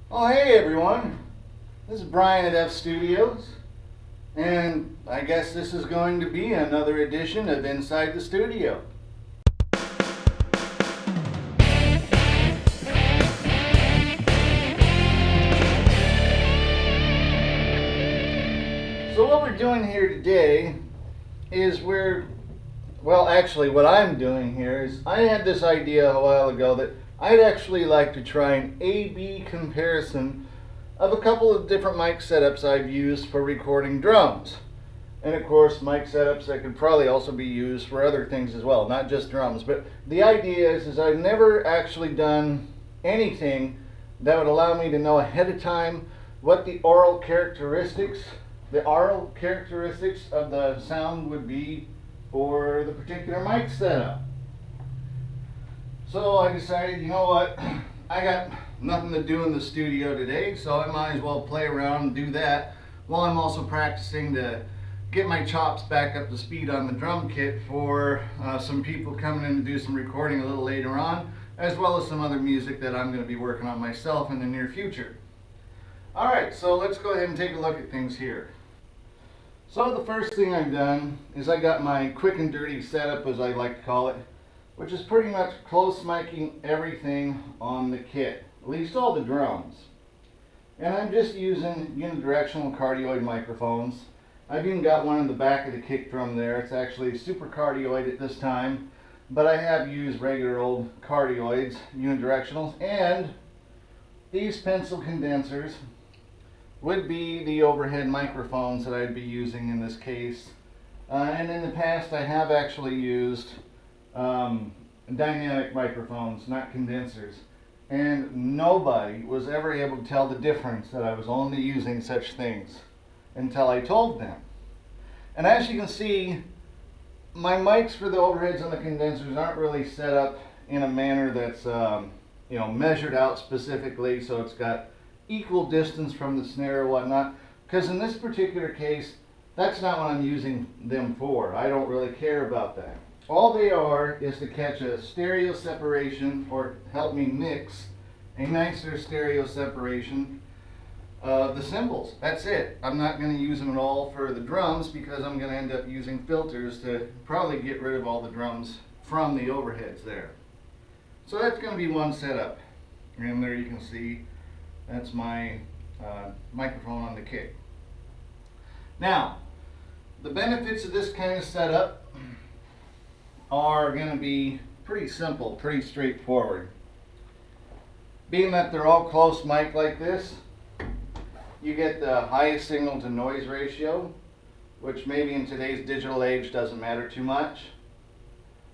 Oh, hey everyone. This is Brian at F Studios, and I guess this is going to be another edition of Inside the Studio. So what we're doing here today is actually what I'm doing here is I had this idea a while ago that I'd actually like to try an A-B comparison of a couple of different mic setups I've used for recording drums. And of course, mic setups that could probably also be used for other things as well, not just drums. But the idea is I've never actually done anything that would allow me to know ahead of time what the aural characteristics of the sound would be for the particular mic setup. So I decided, you know what, I got nothing to do in the studio today, so I might as well play around and do that while I'm also practicing to get my chops back up to speed on the drum kit for some people coming in to do some recording a little later on, as well as some other music that I'm going to be working on myself in the near future. Alright, so let's go ahead and take a look at things here. So the first thing I've done is I got my quick and dirty setup, as I like to call it, which is pretty much close miking everything on the kit, at least all the drums. And I'm just using unidirectional cardioid microphones. I've even got one in the back of the kick drum there. It's actually super cardioid at this time, but I have used regular old cardioids, unidirectionals, and these pencil condensers would be the overhead microphones that I'd be using in this case. And in the past I have actually used dynamic microphones, not condensers. And nobody was ever able to tell the difference that I was only using such things until I told them. And as you can see, my mics for the overheads and the condensers aren't really set up in a manner that's measured out specifically so it's got equal distance from the snare or whatnot, because in this particular case that's not what I'm using them for. I don't really care about that. All they are is to catch a stereo separation or help me mix a nicer stereo separation of the cymbals. That's it. I'm not going to use them at all for the drums because I'm going to end up using filters to probably get rid of all the drums from the overheads there. So that's going to be one setup. And there you can see that's my microphone on the kick. Now, the benefits of this kind of setup are going to be pretty simple, pretty straightforward. Being that they're all close mic like this, you get the highest signal to noise ratio, which maybe in today's digital age doesn't matter too much.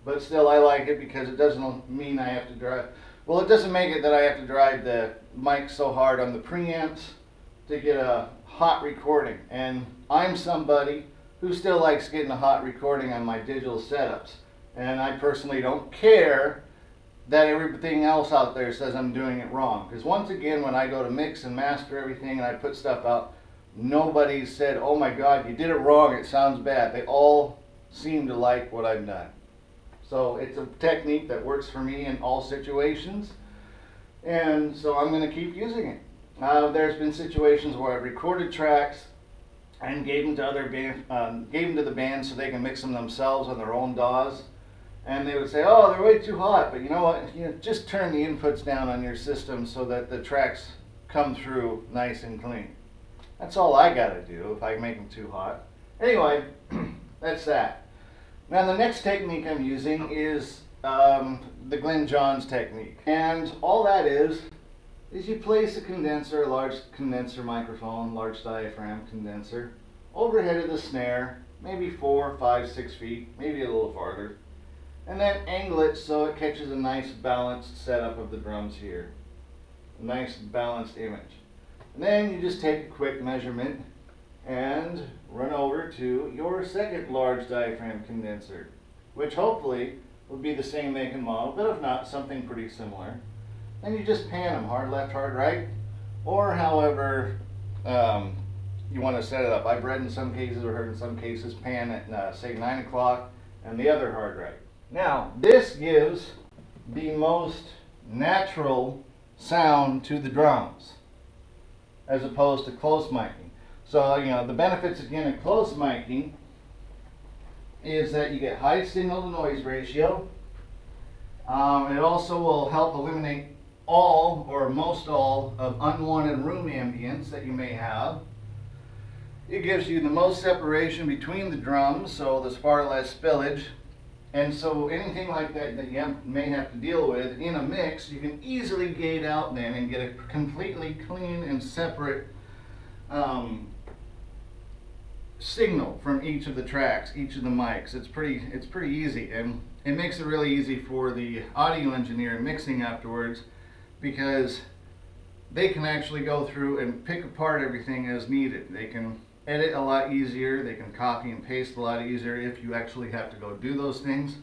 But still I like it because it doesn't mean I have to drive. Well, it doesn't make it that I have to drive the mic so hard on the preamps to get a hot recording. And I'm somebody who still likes getting a hot recording on my digital setups. And I personally don't care that everything else out there says I'm doing it wrong. Because once again, when I go to mix and master everything and I put stuff out, nobody said, oh my God, you did it wrong, it sounds bad. They all seem to like what I've done. So it's a technique that works for me in all situations, and so I'm going to keep using it. There's been situations where I've recorded tracks and gave them to the band so they can mix them themselves on their own DAWs, and they would say, "Oh, they're way too hot." But you know what? Just turn the inputs down on your system so that the tracks come through nice and clean. That's all I got to do if I make them too hot. Anyway, that's that. Now the next technique I'm using is the Glyn Johns technique. And all that is you place a condenser, a large condenser microphone, large diaphragm condenser, overhead of the snare, maybe 4, 5, 6 feet, maybe a little farther, and then angle it so it catches a nice balanced setup of the drums here. A nice balanced image. And then you just take a quick measurement and run over to your second large diaphragm condenser, which hopefully will be the same make and model, but if not, something pretty similar. And you just pan them, hard left, hard right, or however you want to set it up. I've read in some cases or heard in some cases pan at say 9 o'clock and the other hard right. Now, this gives the most natural sound to the drums. as opposed to close miking. So, you know, the benefits again of close miking is that you get high signal to noise ratio. It also will help eliminate all or most all of unwanted room ambience that you may have. It gives you the most separation between the drums, so there's far less spillage. And so anything like that that you may have to deal with in a mix, you can easily gate out then and get a completely clean and separate signal from each of the tracks, each of the mics. It's pretty easy, and it makes it really easy for the audio engineer mixing afterwards, because they can actually go through and pick apart everything as needed. They can edit a lot easier, they can copy and paste a lot easier if you actually have to go do those things.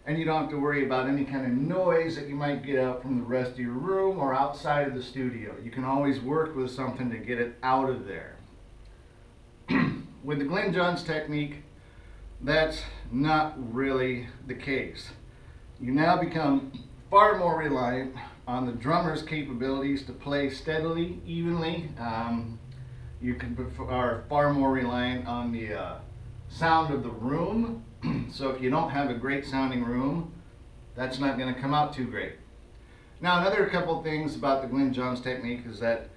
And you don't have to worry about any kind of noise that you might get out from the rest of your room or outside of the studio. You can always work with something to get it out of there. With the Glyn Johns technique, that's not really the case. You now become far more reliant on the drummer's capabilities to play steadily, evenly. You are far more reliant on the sound of the room. So if you don't have a great sounding room, that's not going to come out too great. Now, another couple things about the Glyn Johns technique is that,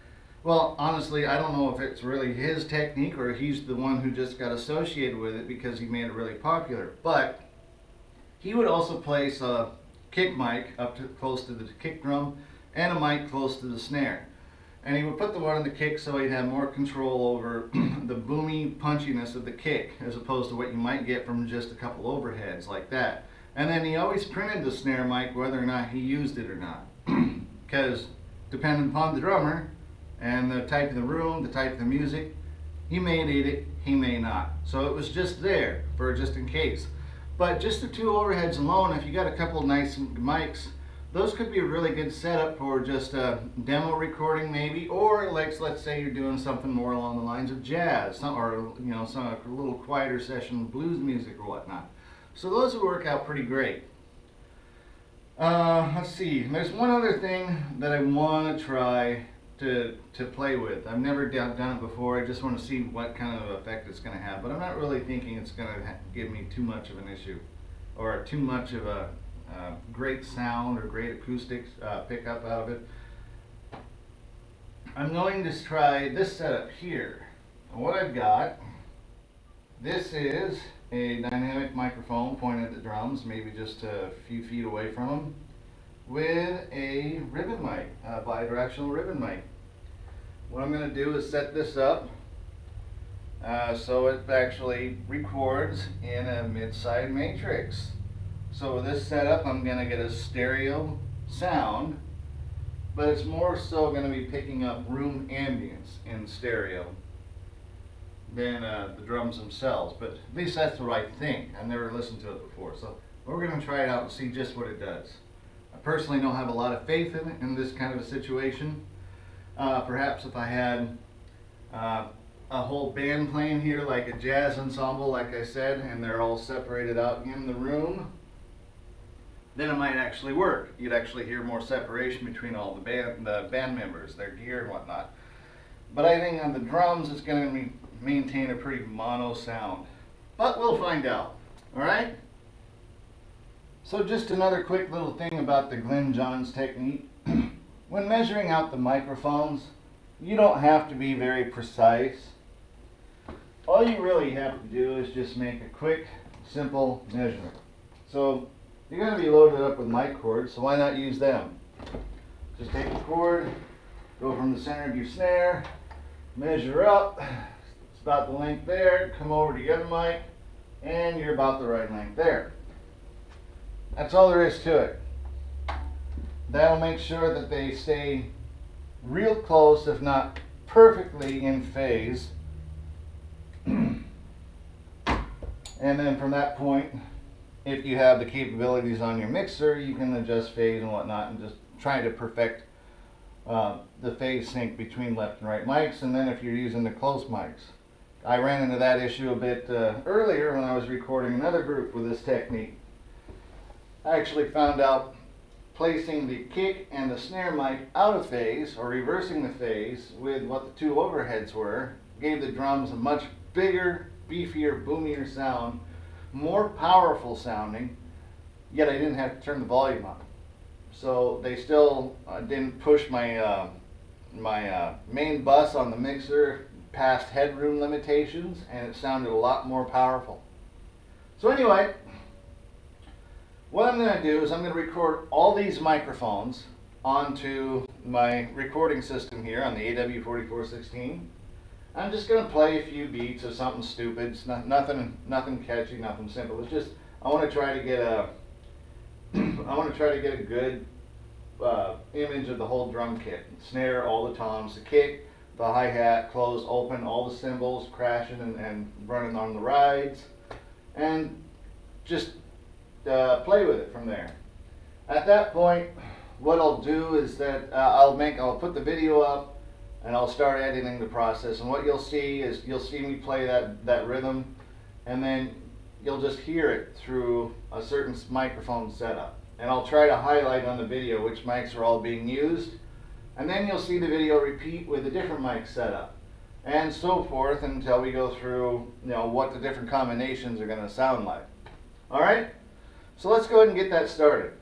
well, honestly, I don't know if it's really his technique or he's the one who just got associated with it because he made it really popular. But he would also place a kick mic up to close to the kick drum and a mic close to the snare. And he would put the one on the kick so he'd have more control over the boomy punchiness of the kick, as opposed to what you might get from just a couple overheads like that. And then he always printed the snare mic whether or not he used it or not. Because depending upon the drummer and the type of the room, the type of the music, he may need it, he may not. So it was just there for just in case. But just the two overheads alone, if you got a couple of nice mics, those could be a really good setup for just a demo recording maybe, or like, let's say you're doing something more along the lines of jazz, or you know, some a little quieter session blues music or whatnot. So those would work out pretty great. Let's see, there's one other thing that I want to try to play with. I've never done it before. I just want to see what kind of effect it's going to have, but I'm not really thinking it's going to give me too much of an issue or too much of a great sound or great acoustics pickup out of it. I'm going to try this setup here. And what I've got, this is a dynamic microphone pointed at the drums, maybe just a few feet away from them, with a ribbon mic, a bidirectional ribbon mic. What I'm going to do is set this up so it actually records in a mid-side matrix. So with this setup, I'm going to get a stereo sound, but it's more so going to be picking up room ambience in stereo than the drums themselves. But at least that's what I think. I've never listened to it before, so we're going to try it out and see just what it does. I personally don't have a lot of faith in it in this kind of a situation. Perhaps if I had a whole band playing here, like a jazz ensemble, like I said, and they're all separated out in the room, then it might actually work. You'd actually hear more separation between all the band members, their gear and whatnot. But I think on the drums it's going to maintain a pretty mono sound. But we'll find out. Alright? So just another quick little thing about the Glyn Johns technique. When measuring out the microphones, you don't have to be very precise. All you really have to do is just make a quick, simple measurement. So you're going to be loaded up with mic cords, so why not use them? Just take the cord, go from the center of your snare, measure up, it's about the length there, come over to the other mic, and you're about the right length there. That's all there is to it. That'll make sure that they stay real close, if not perfectly in phase. And then from that point, if you have the capabilities on your mixer, you can adjust phase and whatnot and just try to perfect the phase sync between left and right mics. And then if you're using the close mics, I ran into that issue a bit earlier when I was recording another group with this technique. I actually found out placing the kick and the snare mic out of phase, or reversing the phase with what the two overheads were, gave the drums a much bigger, beefier, boomier sound, more powerful sounding, yet I didn't have to turn the volume up. So they still didn't push my main bus on the mixer past headroom limitations, and it sounded a lot more powerful. So anyway, what I'm going to do is I'm going to record all these microphones onto my recording system here on the AW4416. I'm just going to play a few beats of something stupid. It's nothing catchy, nothing simple. It's just I want to try to get a good image of the whole drum kit. Snare, all the toms, the kick, the hi-hat, close, open, all the cymbals, crashing and running on the rides, and just play with it from there. At that point, what I'll do is that I'll put the video up and I'll start editing the process, and what you'll see is you'll see me play that rhythm, and then you'll just hear it through a certain microphone setup. And I'll try to highlight on the video which mics are all being used, and then you'll see the video repeat with a different mic setup, and so forth until we go through, what the different combinations are going to sound like. All right, so let's go ahead and get that started.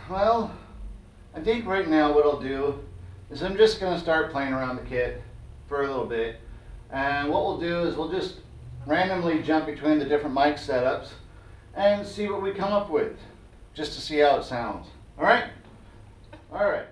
Well, I think right now what I'll do is I'm just going to start playing around the kit for a little bit. And what we'll do is we'll just randomly jump between the different mic setups and see what we come up with, just to see how it sounds. All right? All right.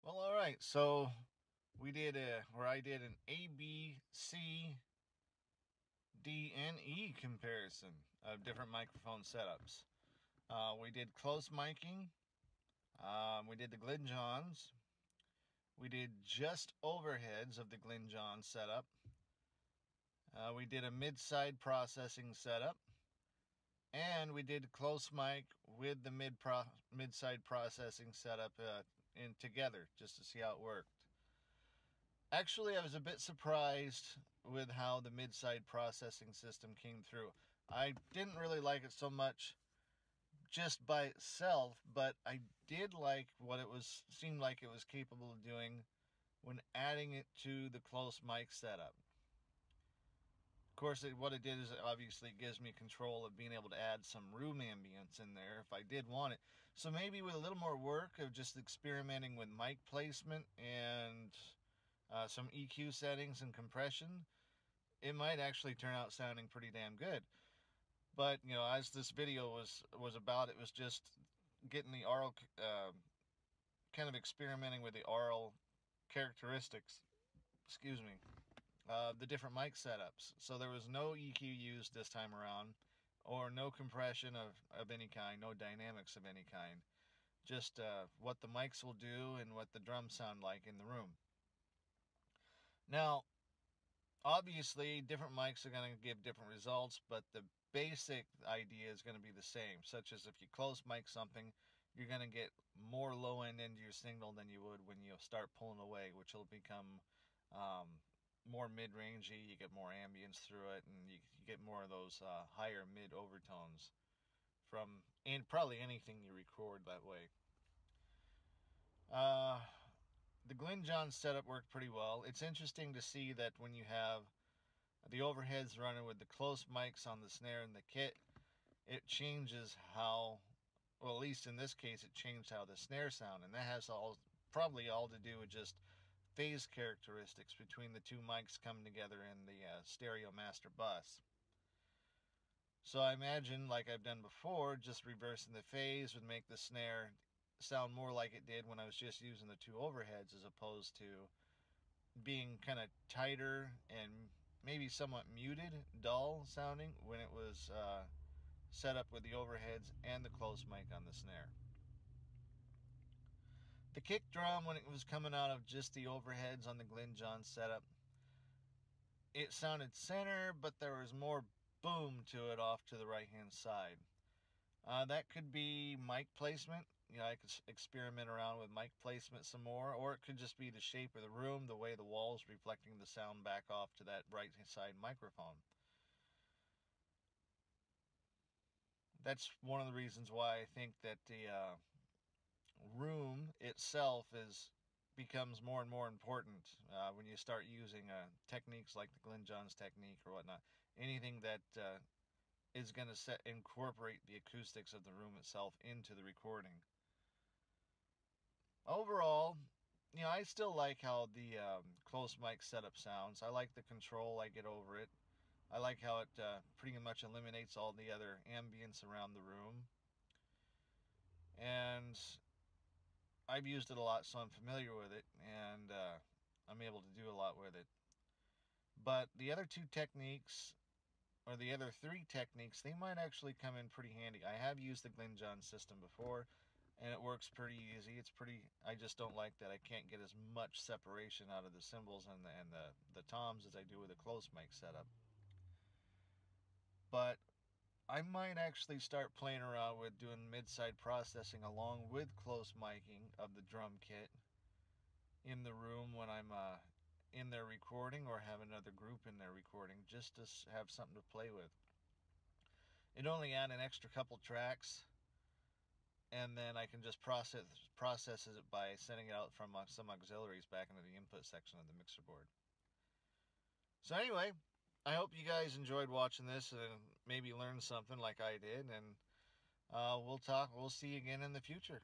Well, all right. So I did an A, B, C, D, and E comparison of different microphone setups. We did close miking. We did the Glyn Johns. We did just overheads of the Glyn Johns setup. We did a mid-side processing setup. And we did close mic with the mid-side processing setup in together just to see how it worked. Actually, I was a bit surprised with how the mid-side processing system came through. I didn't really like it so much just by itself, but I did like what seemed like it was capable of doing when adding it to the close mic setup. Of course, what it did is it obviously gives me control of being able to add some room ambience in there if I did want it. So maybe with a little more work of just experimenting with mic placement and some EQ settings and compression, it might actually turn out sounding pretty damn good. But, you know, as this video was about, it was just getting the aural, kind of experimenting with the aural characteristics, excuse me, the different mic setups. So there was no EQ used this time around, or no compression of any kind, no dynamics of any kind. Just what the mics will do and what the drums sound like in the room. Now, obviously, different mics are going to give different results, but the basic idea is going to be the same, such as if you close mic something, you're going to get more low end into your signal than you would when you start pulling away, which will become more mid-rangey. You get more ambience through it, and you get more of those higher mid overtones from probably anything you record that way. The Glyn Johns setup worked pretty well. It's interesting to see that when you have the overheads running with the close mics on the snare and the kit, it changes how, well, at least in this case, it changed how the snare sound, and that has probably all to do with just phase characteristics between the two mics coming together in the stereo master bus. So I imagine, like I've done before, just reversing the phase would make the snare sound more like it did when I was just using the two overheads, as opposed to being kind of tighter and maybe somewhat muted, dull sounding when it was setup with the overheads and the close mic on the snare. The kick drum, when it was coming out of just the overheads on the Glyn Johns setup, it sounded center, but there was more boom to it off to the right hand side. That could be mic placement. You know, I could experiment around with mic placement some more, or it could just be the shape of the room, the way the walls reflecting the sound back off to that right side microphone. That's one of the reasons why I think that the room itself becomes more and more important when you start using techniques like the Glyn Johns technique or whatnot. Anything that is going to incorporate the acoustics of the room itself into the recording. Overall, you know, I still like how the close mic setup sounds. I like the control I get over it. I like how it pretty much eliminates all the other ambience around the room. And I've used it a lot, so I'm familiar with it, and I'm able to do a lot with it. But the other two techniques, or the other three techniques, they might actually come in pretty handy. I have used the Glyn Johns system before, and it works pretty easy. I just don't like that I can't get as much separation out of the cymbals and the toms as I do with a close mic setup. But I might actually start playing around with doing mid-side processing along with close miking of the drum kit in the room when I'm in there recording, or have another group in there recording, just to have something to play with. It only add an extra couple tracks, and then I can just process it by sending it out from some auxiliaries back into the input section of the mixer board. So anyway, I hope you guys enjoyed watching this and maybe learned something like I did, and we'll see you again in the future.